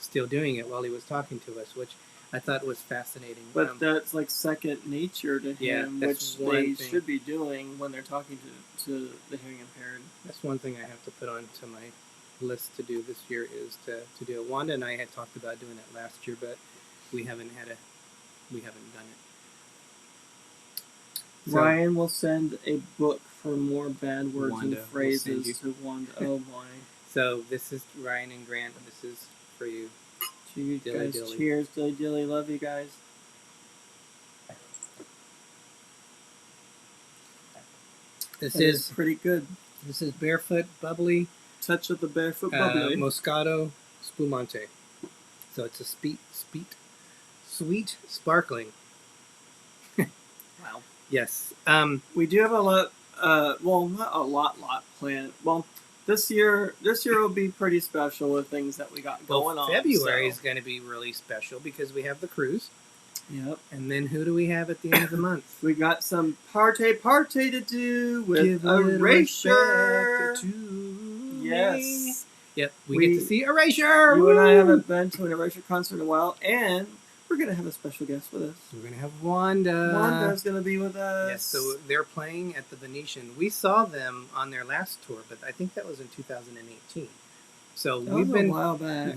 A: still doing it while he was talking to us, which I thought was fascinating.
B: But that's like second nature to him, which they should be doing when they're talking to the hearing impaired.
A: That's one thing I have to put onto my list to do this year is to do it. Wanda and I had talked about doing it last year, but we haven't done it. So,
B: Ryan will send a book for more bad words and phrases to Wanda. Oh my.
A: So this is Ryan and Grant. This is for you.
B: To you
A: Dilly
B: guys,
A: dilly.
B: cheers, dilly dilly. Love you guys.
A: This
B: That
A: is
B: pretty good.
A: Barefoot Bubbly
B: Touch of the barefoot bubbly.
A: Moscato Spumante. So it's a sweet sparkling.
B: Wow.
A: Yes.
B: We do have a lot. Well, not a lot planned. Well, this year will be pretty special with things that we got going on.
A: February
B: so.
A: is going to be really special because we have the cruise.
B: Yep.
A: And then who do we have at the end of the month?
B: We got some party to do with
A: Give a little
B: Erasure.
A: respect to
B: Yes.
A: me. Yep, we get to see Erasure.
B: You and I
A: Woo!
B: haven't been to an Erasure concert in a while, and we're gonna have a special guest with us.
A: We're going to have Wanda.
B: Wanda's gonna be with us.
A: Yes, so they're playing at the Venetian. We saw them on their last tour, but I think that was in 2018. So
B: that was a while back.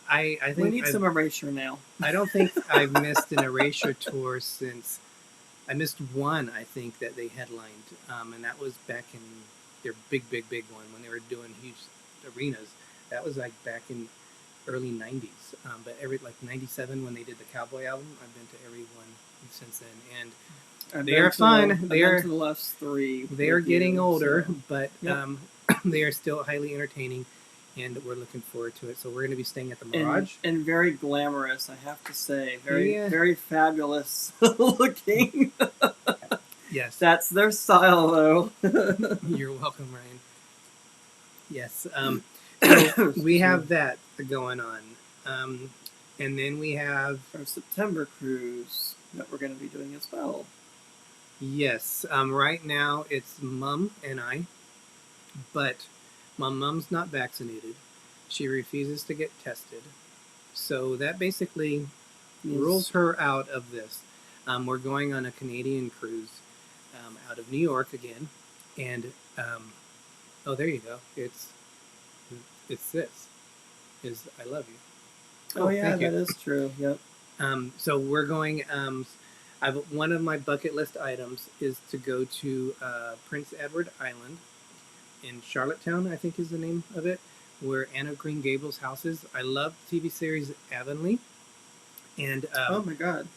A: I think
B: we need some Erasure now.
A: I don't think I've missed an Erasure tour since I missed one. I think that they headlined, and that was back in their big one when they were doing huge arenas. That was like back in early 90s. But every like 97 when they did the Cowboy album, I've been to every one since then, and
B: I've
A: they
B: been
A: are
B: to
A: fun.
B: I've
A: They
B: been
A: are
B: to the last three.
A: they are
B: with
A: getting
B: you,
A: older,
B: so.
A: but
B: Yep.
A: they are still highly entertaining, and we're looking forward to it. So we're going to be staying at the Mirage.
B: And very glamorous, I have to say. Very
A: Yeah.
B: very fabulous looking.
A: Yes,
B: That's their style, though.
A: you're welcome, Ryan. Yes, so we have that going on, and then we have
B: Our September cruise that we're going to be doing as well.
A: yes. Right now it's Mum and I, but my mom's not vaccinated. She refuses to get tested, so that basically rules her out of this. We're going on a Canadian cruise out of New York again, and oh, there you go. It's this. Is I love you.
B: Oh yeah,
A: thank you.
B: that is true. Yep.
A: So we're going. One of my bucket list items is to go to Prince Edward Island in Charlottetown, I think is the name of it, where Anne of Green Gables house is. I love the TV series Avonlea, and
B: Oh my God.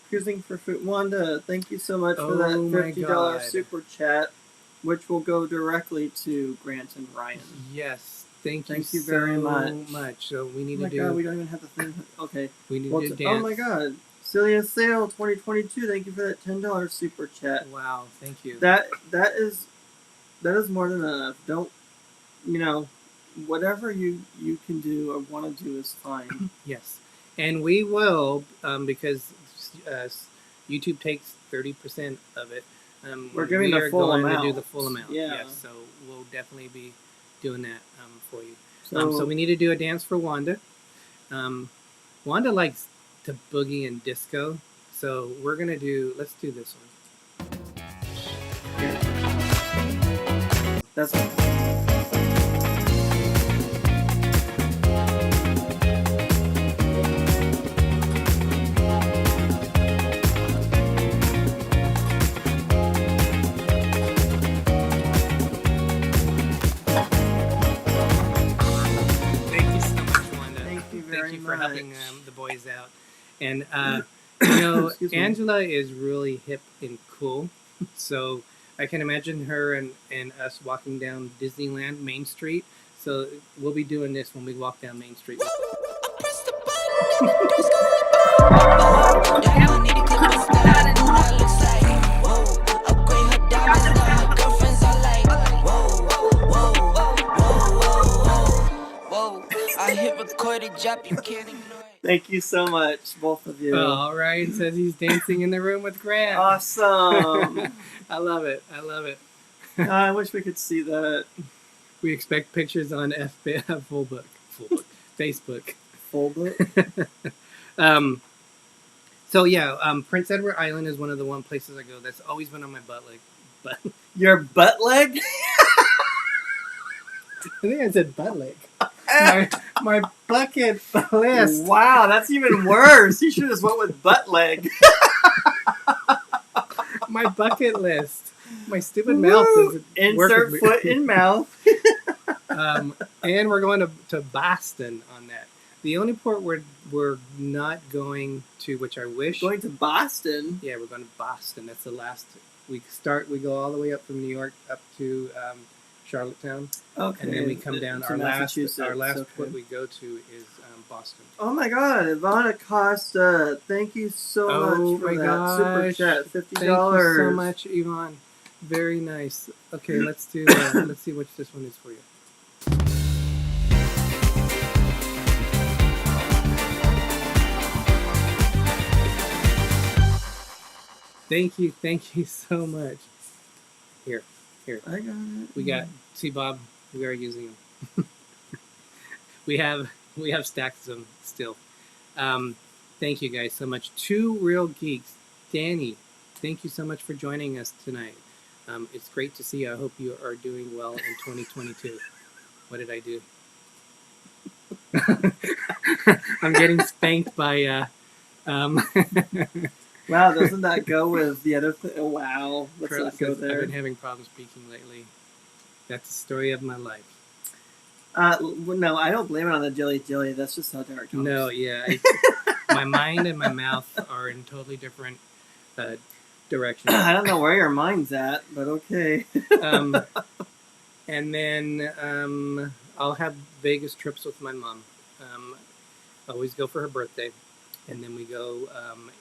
B: Cruising for Food. Wanda, thank you so much for
A: Oh
B: that
A: my
B: $50
A: God.
B: super chat, which will go directly to Grant and Ryan.
A: yes, thank
B: Thank you
A: so
B: very much.
A: So we need
B: Oh my
A: to do.
B: God, we don't even have the thing. Okay.
A: we need
B: Well,
A: to dance.
B: oh my God. Celia Sale 2022. Thank you for that $10 super chat.
A: Wow, thank you.
B: That is more than enough. Don't whatever you can do or want to do is fine.
A: Yes, and we will because YouTube takes 30% of it.
B: We're giving
A: we
B: the
A: are
B: full
A: going
B: amount.
A: to do the full amount.
B: Yeah.
A: Yes, so we'll definitely be doing that for you.
B: So,
A: So we need to do a dance for Wanda. Wanda likes to boogie and disco, so we're gonna do. Let's do this one.
B: that's
A: Thank you so much, Wanda.
B: Thank you very
A: Thank you for helping
B: much.
A: the boys out. And you know,
B: Excuse me.
A: Angela is really hip and cool. So I can imagine her and us walking down Disneyland Main Street. So we'll be doing this when we walk down Main Street.
F: I hit recorded drop, you can't ignore it.
B: Thank you so much, both of you.
A: All right, says he's dancing in the room with Grant.
B: Awesome.
A: I love it. I love it.
B: I wish we could see that.
A: We expect pictures on Facebook.
B: Full book.
A: So yeah, Prince Edward Island is one of the places I go. That's always been on my butt leg. But
B: Your butt leg?
A: I think I said butt leg. my bucket list.
B: Wow, that's even worse. You should have just went with butt leg.
A: My bucket list. My stupid mouth is
B: Insert foot in mouth.
A: And we're going to Boston on that. The only port we're not going to, which I wish.
B: Going to Boston.
A: Yeah, we're going to Boston. That's the last. We go all the way up from New York up to Charlottetown.
B: Okay.
A: And then we come down. Our last port we go to is Boston.
B: Oh my God, Ivana Costa! Thank you so much for that super chat. $50.
A: Thank you so much, Yvonne. Very nice. Okay, let's do. Let's see which this one is for you. Thank you so much. Here.
B: I got it.
A: We got. See, Bob, we are using them. we have stacks of them still. Thank you guys so much. Two Real Geeks. Danny, thank you so much for joining us tonight. It's great to see you. I hope you are doing well in 2022. What did I do? I'm getting spanked by...
B: Wow, doesn't that go with the other thing? Oh, wow. Let's not go there.
A: I've been having problems speaking lately. That's the story of my life.
B: No, I don't blame it on the jelly. That's just how Derek talks.
A: No, yeah. My mind and my mouth are in totally different directions.
B: I don't know where your mind's at, but okay.
A: And then I'll have Vegas trips with my mom. Always go for her birthday. And then we go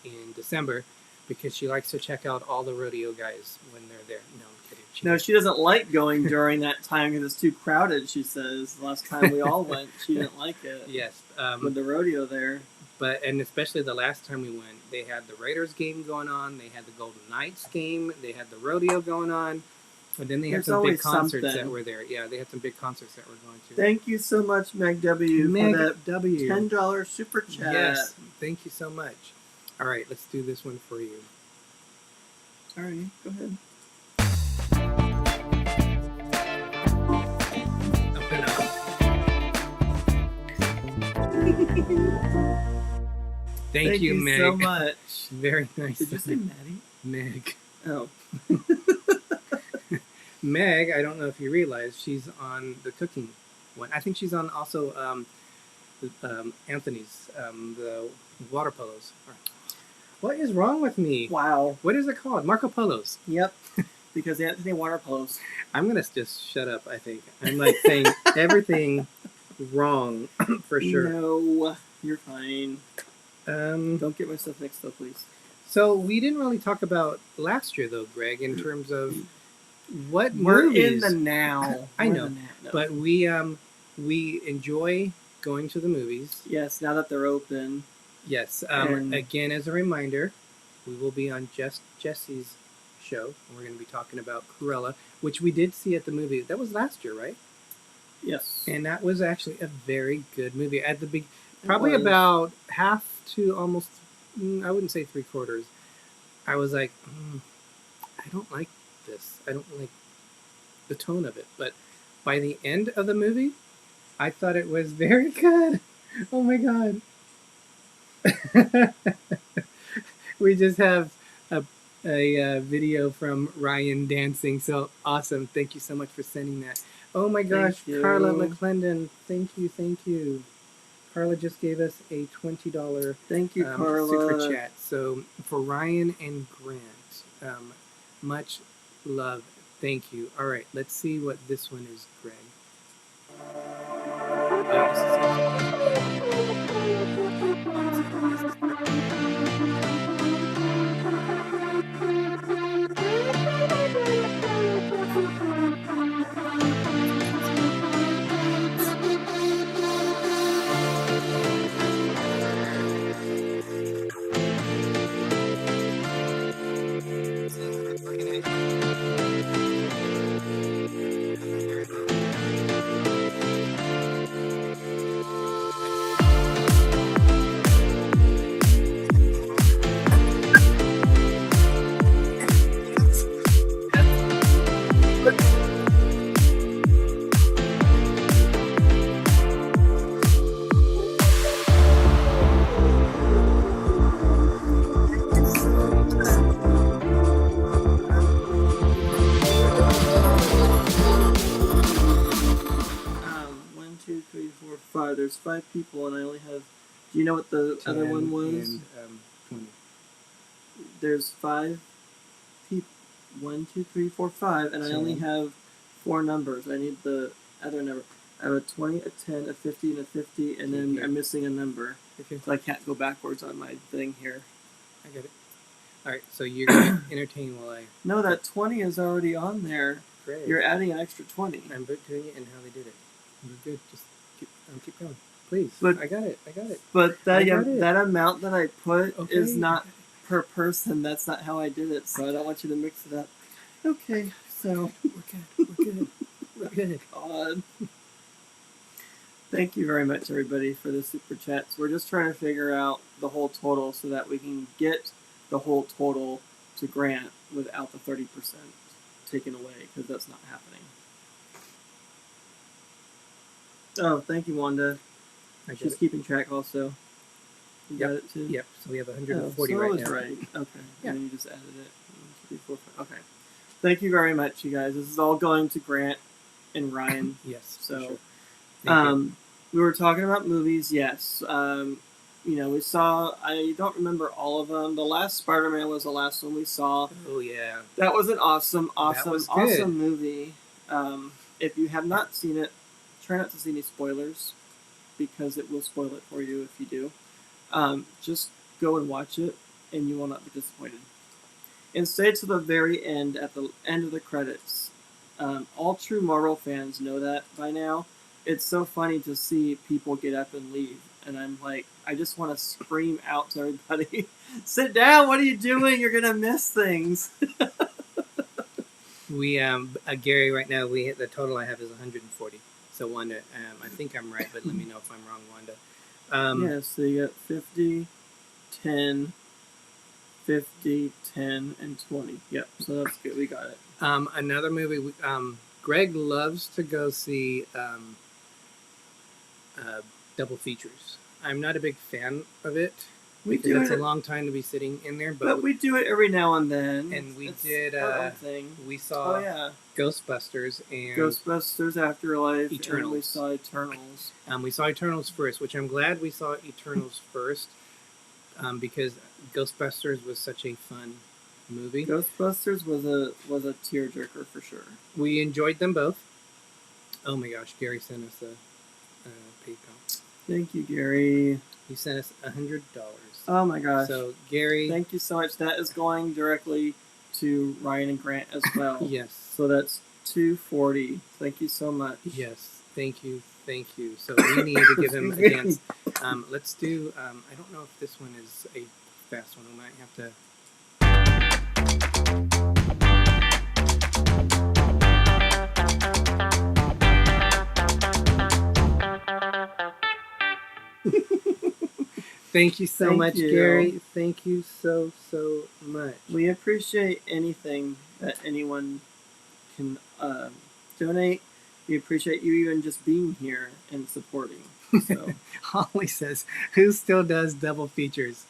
A: in December because she likes to check out all the rodeo guys when they're there. No, I'm kidding.
B: She doesn't like going during that time because it's too crowded, she says. The last time we all went, she didn't like it.
A: Yes.
B: With the rodeo there.
A: And especially the last time we went, they had the Raiders game going on, they had the Golden Knights game, they had the rodeo going on, and then they had some big concerts that were there. Yeah, they had some big concerts that we're going to.
B: Thank you so much, Meg W, for that $10 super chat.
A: Yes, thank you so much. All right, let's do this one for you.
B: Sorry, go ahead.
A: Open up. Thank you, Meg.
B: so much.
A: Very nice.
B: Did you say Maddie?
A: Meg.
B: Oh.
A: Meg, I don't know if you realize, she's on the cooking one. I think she's on also Anthony's, the water polos. What is wrong with me?
B: Wow.
A: What is it called? Marco Polos.
B: Yep. Because Anthony water polos.
A: I'm going to just shut up, I think. I'm like saying everything wrong for sure.
B: No, you're fine.
A: Don't
B: get my stuff mixed up, please.
A: So we didn't really talk about last year, though, Greg, in terms of what
B: we're
A: movies.
B: In the now.
A: I know, but we enjoy going to the movies.
B: Yes, now that they're open.
A: Yes. Again, as a reminder, we will be on Jesse's show, and we're going to be talking about Cruella, which we did see at the movie. That was last year, right?
B: Yes.
A: And that was actually a very good movie. At the probably about half to almost, I wouldn't say 3/4. I was like, I don't like this. I don't like the tone of it. But by the end of the movie, I thought it was very good. Oh my God. We just have a video from Ryan dancing. So awesome. Thank you so much for sending that. Oh my gosh, Carla McClendon. Thank you. Carla just gave us a $20
B: thank you, Carla.
A: super chat. So for Ryan and Grant, much love. Thank you. All right, let's see what this one is, Greg.
B: there's 5 people, and I only have. Do you know what the other one was?
A: And 20.
B: There's 5 people. 1, 2, 3, 4, 5, and I only have 4 numbers. I need the other number. I have a 20, a 10, a 50, and a 50, and then I'm missing a number.
A: Okay.
B: So I can't go backwards on my thing here.
A: I get it. All right, so you're gonna entertain while I.
B: No, that 20 is already on there.
A: Great.
B: You're adding an extra 20.
A: I'm doing it and how they did it. We're good. Just keep going, please.
B: But
A: I got it.
B: But
A: I got it.
B: that amount that I put
A: Okay.
B: is not per person. That's not how I did it. So I don't want you to mix it up. Okay, so
A: We're good.
B: God. Thank you very much, everybody, for the super chats. We're just trying to figure out the whole total so that we can get the whole total to Grant without the 30% taken away, because that's not happening. Oh, thank you, Wanda. She's keeping track also. You got it too?
A: Yep. So we have 140
B: so
A: right
B: I was
A: now.
B: right. Okay.
A: Yeah.
B: And then you just added it. 1, 2, 3, 4, 5. Okay. Thank you very much, you guys. This is all going to Grant and Ryan.
A: Yes.
B: So,
A: for sure. Thank you.
B: We were talking about movies. Yes. We saw. I don't remember all of them. The last Spider-Man was the last one we saw.
A: Oh yeah.
B: That was an awesome
A: was good.
B: movie. If you have not seen it, try not to see any spoilers, because it will spoil it for you if you do. Just go and watch it, and you will not be disappointed. And stay to the very end, at the end of the credits. All true Marvel fans know that by now. It's so funny to see people get up and leave, and I'm like, I just want to scream out to everybody, sit down, what are you doing? You're going to miss things.
A: We Gary, right now the total I have is 140. So Wanda, I think I'm right, but let me know if I'm wrong, Wanda.
B: Yeah, so you got 50, 10, 50, 10, and 20. Yep, so that's good. We got it.
A: Another movie. Greg loves to go see double features. I'm not a big fan of it because it's a long time to be sitting in there.
B: But we do it every now and then.
A: And we
B: it's
A: did.
B: our own thing.
A: We saw Ghostbusters and
B: Ghostbusters Afterlife.
A: Eternals.
B: And we saw Eternals.
A: We saw Eternals first, which I'm glad we saw Eternals first, because Ghostbusters was such a fun movie.
B: Ghostbusters was a tearjerker for sure.
A: We enjoyed them both. Oh my gosh, Gary sent us a PayPal.
B: Thank you, Gary.
A: He sent us $100.
B: Oh my gosh.
A: So Gary,
B: thank you so much. That is going directly to Ryan and Grant as well.
A: Yes.
B: So that's $240. Thank you so much.
A: Yes. Thank you. So we need to give him a dance. Let's do. I don't know if this one is a fast one. We might have to. Thank you so much, Gary. Thank you so much.
B: We appreciate anything that anyone can donate. We appreciate you even just being here and supporting. So
A: Holly says, "Who still does double features?"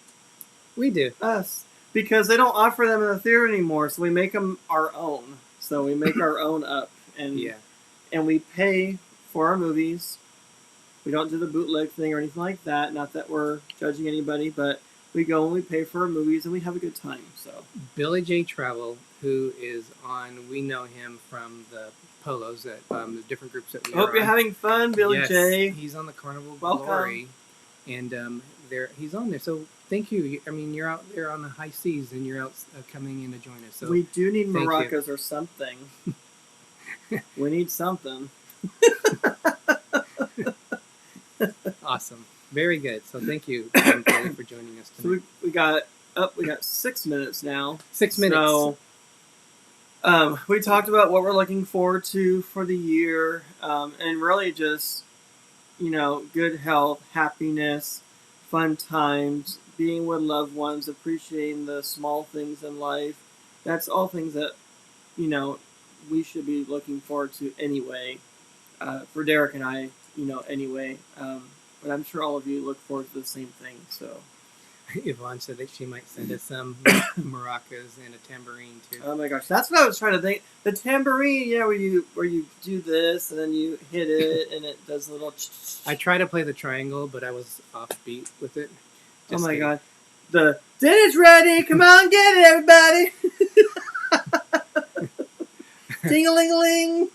A: We do.
B: Us, because they don't offer them in the theater anymore. So we make them our own. So we make our own up, and we pay for our movies. We don't do the bootleg thing or anything like that. Not that we're judging anybody, but we go and we pay for our movies and we have a good time. So
A: Billy J. Travel, who is on, we know him from the polos at the different groups that we
B: hope you're having fun, Billy J.
A: He's on the Carnival
B: Welcome.
A: Glory, and he's on there. So thank you. I mean, you're out there on the high seas, and you're out coming in to join us. So
B: we do need maracas or something. We need something.
A: Awesome. Very good. So thank you, Billy, for joining us tonight.
B: So we got 6 minutes now.
A: 6 minutes.
B: So we talked about what we're looking forward to for the year, and really just, good health, happiness, fun times, being with loved ones, appreciating the small things in life. That's all things that, we should be looking forward to anyway. For Derek and I, anyway. But I'm sure all of you look forward to the same thing. So
A: Yvonne said that she might send us some maracas and a tambourine too.
B: Oh my gosh, that's what I was trying to think. The tambourine, yeah, where you do this and then you hit it and it does a little.
A: I tried to play the triangle, but I was offbeat with it.
B: Oh my god, the dinner's ready. Come on, get it, everybody. Ding-a-ling-a-ling.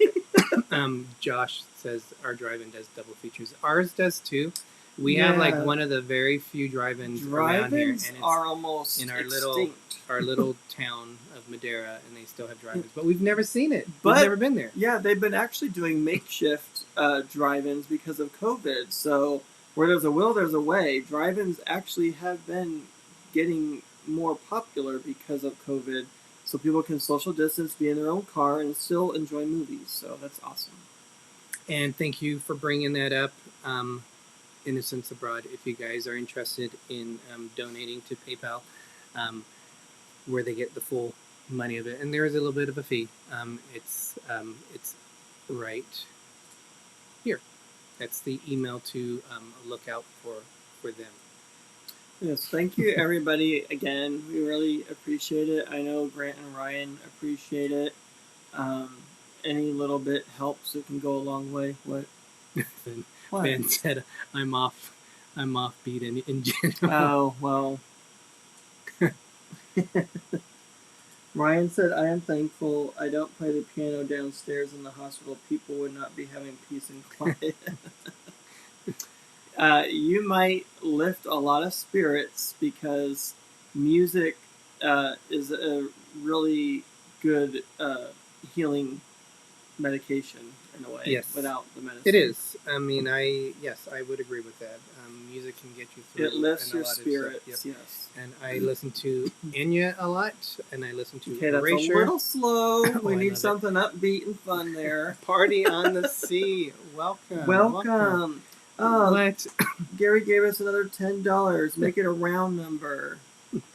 A: Josh says our drive-in does double features. Ours does too. We have like one of the very few drive-ins around here, and it's
B: are almost
A: in our
B: extinct.
A: little town of Madera, and they still have drive-ins, but we've never seen it. We've never been there.
B: Yeah, they've been actually doing makeshift drive-ins because of COVID. So where there's a will, there's a way. Drive-ins actually have been getting more popular because of COVID, so people can social distance, be in their own car, and still enjoy movies. So that's awesome.
A: And thank you for bringing that up. Innocence Abroad, if you guys are interested in donating to PayPal, where they get the full money of it, and there is a little bit of a fee. It's right here. That's the email to look out for them.
B: Yes, thank you everybody again. We really appreciate it. I know Grant and Ryan appreciate it. Any little bit helps. It can go a long way. What?
A: Ben said, I'm offbeat in general.
B: Oh, well. Ryan said, I am thankful I don't play the piano downstairs in the hospital. People would not be having peace and quiet. You might lift a lot of spirits because music is a really good healing medication in a way.
A: Yes.
B: Without the medicine.
A: It is. I mean, I would agree with that. Music can get you through.
B: It lifts your
A: of
B: spirits.
A: Yep.
B: Yes.
A: And I listen to Enya a lot, and I listen to
B: Okay, that's
A: Erasure.
B: a little slow. We
A: I
B: need
A: love
B: something upbeat and fun there.
A: Party on the Sea. Welcome.
B: Welcome. Oh,
A: What?
B: Gary gave us another $10. Make it a round number.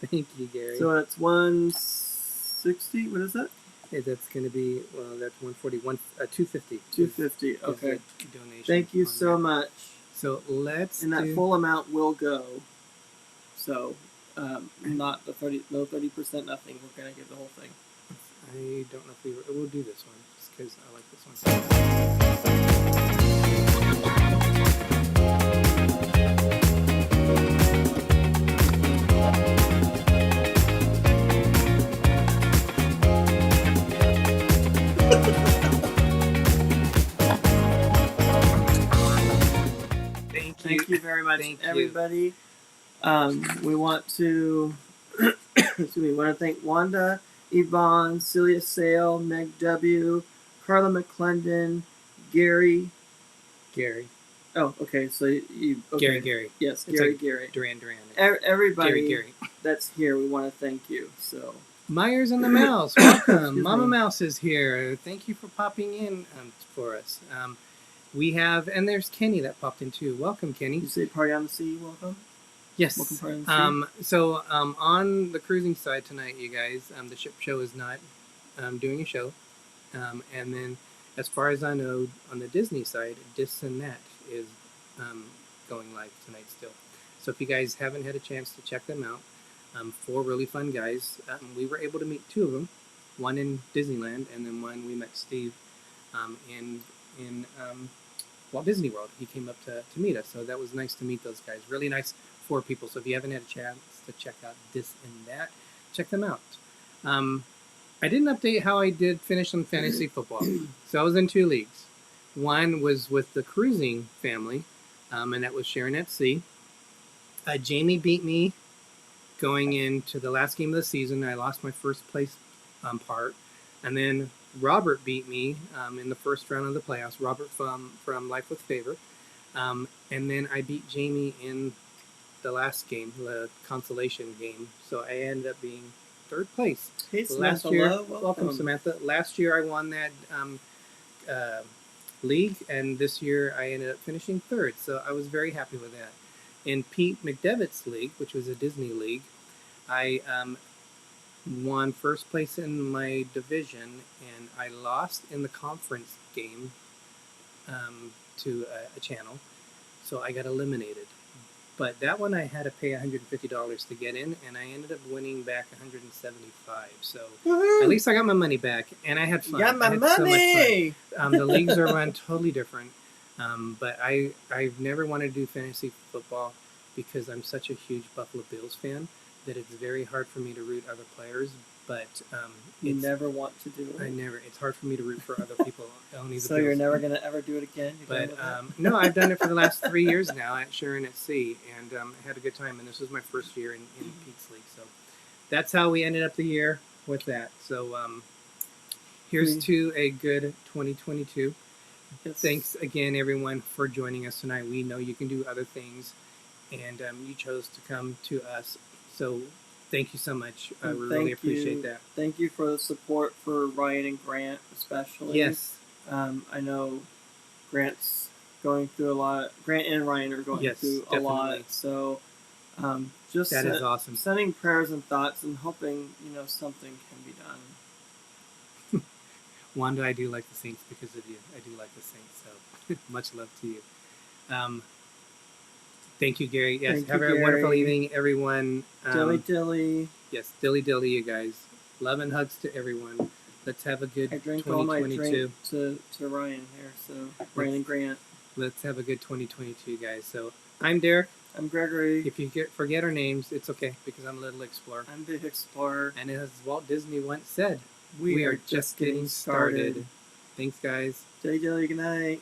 A: Thank you, Gary.
B: So it's 160. What is that?
A: Hey, that's going to be, well, that's 141, 250.
B: 250. Okay.
A: Is the donation
B: Thank you
A: on
B: so
A: that.
B: much.
A: So let's
B: And that
A: do,
B: full amount will go. So, not the 30, no 30%, nothing. We're gonna give the whole thing.
A: I don't know if we'll do this one, just because I like this one.
B: Thank you very much,
A: Thank you.
B: everybody. We want to excuse me. We want to thank Wanda, Yvonne, Celia Sale, Meg W, Carla McClendon, Gary. Oh, okay. So you okay.
A: Gary.
B: Yes,
A: It's
B: Gary.
A: like
B: Gary.
A: Duran.
B: Everybody
A: Gary.
B: that's here, we want to thank you. So
A: Myers and the Mouse, welcome.
B: Excuse
A: Mama
B: me.
A: Mouse is here. Thank you for popping in for us. We have, and there's Kenny that popped in too. Welcome, Kenny.
B: you say party on the sea. Welcome.
A: Yes.
B: Welcome, party on the sea.
A: So on the cruising side tonight, you guys, the ship show is not doing a show. And then, as far as I know, on the Disney side, Dizney is going live tonight still. So if you guys haven't had a chance to check them out, 4 really fun guys. We were able to meet 2 of them, one in Disneyland, and then one we met Steve in Walt Disney World. He came up to meet us, so that was nice to meet those guys. Really nice 4 people. So if you haven't had a chance to check out Dizney, check them out. I didn't update how I did finish on fantasy football. So I was in 2 leagues. One was with the cruising family, and that was Sharon at Sea. Jamie beat me going into the last game of the season. I lost my first place part. And then Robert beat me in the first round of the playoffs. Robert from Life with Favor. And then I beat Jamie in the last game, the consolation game. So I ended up being 3rd place.
B: Hey,
A: Last
B: Samantha,
A: year,
B: welcome.
A: welcome Samantha. Last year I won that league, and this year I ended up finishing 3rd. So I was very happy with that. In Pete McDevitt's league, which was a Disney league, I won 1st place in my division, and I lost in the conference game to a channel, so I got eliminated. But that one I had to pay $150 to get in, and I ended up winning back $175. So
B: Woohoo!
A: at least I got my money back, and I had fun.
B: Got my
A: I had so much
B: money!
A: fun. The leagues are run totally different, but I've never wanted to do fantasy football because I'm such a huge Buffalo Bills fan that it's very hard for me to root other players. But
B: You never want to do it.
A: It's hard for me to root for other people. Only the
B: So
A: Bills.
B: you're never going to ever do it again? You're
A: But
B: done with
A: no, I've done it for the last 3 years now at Sharon at Sea, and I had a good time. And this was my first year in Pete's League, so that's how we ended up the year with that. So here's to a good 2022.
B: Yes.
A: Thanks again, everyone, for joining us tonight. We know you can do other things, and you chose to come to us. So thank you so much. We really appreciate that.
B: Thank you for the support for Ryan and Grant, especially.
A: Yes.
B: I know Grant's going through a lot. Grant and Ryan are going through a lot. So just
A: that is awesome.
B: Sending prayers and thoughts and hoping something can be done.
A: Wanda, I do like the Saints because of you. I do like the Saints, so much love to you. Thank you, Gary. Yes, have a wonderful evening, everyone.
B: Dilly.
A: Yes, dilly, you guys. Love and hugs to everyone. Let's have a good 2022.
B: All my drink to Ryan here, so Ryan and Grant.
A: Let's have a good 2022, guys. So I'm Derek.
B: I'm Gregory.
A: If you forget our names, it's okay because I'm a little explorer.
B: I'm Big Explorer.
A: And as Walt Disney once said, we are just getting started. Thanks, guys.
B: Dilly, good night.